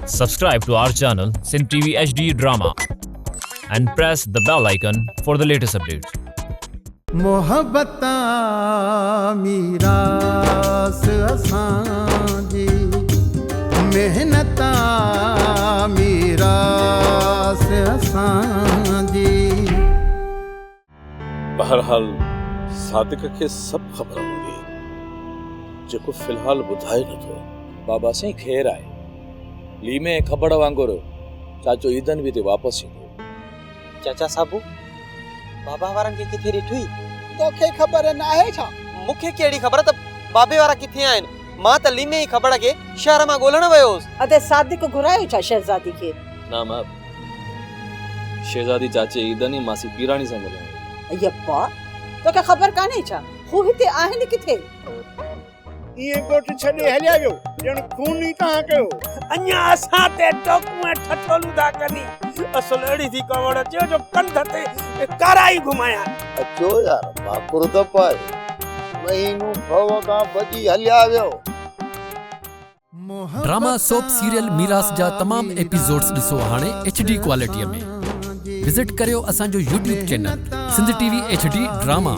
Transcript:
Subscribe to our channel Sindh TV HD Drama and press the bell icon for the latest updates. मोहब्बता मीरास असांजी मेहनता मीरास असांजी। बहरहाल सादिक के सब खबर हूंदी जेको फिलहाल ॿुधाए नथो। बाबा साईं ख़ैर आहे। लीमे खबड़ वांगुरु चाचो ईदन बि ते वापसि ईंदो। चाचा साबू बाबा वारनि खे किथे ॾिठुई? तोखे ख़बर न आहे छा? मूंखे कहिड़ी ख़बर त बाबे वारा किथे आहिनि? मां त लीमे ई खबड़ खे शहर मां ॻोल्हण वियो हुअसि। अदे सादिक घुरायो छा शहज़ादी खे? ना मां शहज़ादी चाचे ईदन ई मासी पीराणी सां मिलियो। यप्पा तोखे ख़बर कान्हे छा हू हिते आहिनि किथे? इहे ॻोठ छॾे हलिया वियो ॼण खून ई तव्हां कयो। अञा असां ते टोकूं ऐं ठठोलूं था कनी। असुल अहिड़ी थी कवड़ अचे जो कंध ते काराई घुमाया। अचो यार भाकुर त पाए महीनू भव खां बची हलिया वियो। ड्रामा सोप सीरियल मीरास जा तमाम एपिसोड्स ॾिसो हाणे HD क्वालिटीअ में। विजिट करियो असांजो YouTube channel Sindh TV HD drama.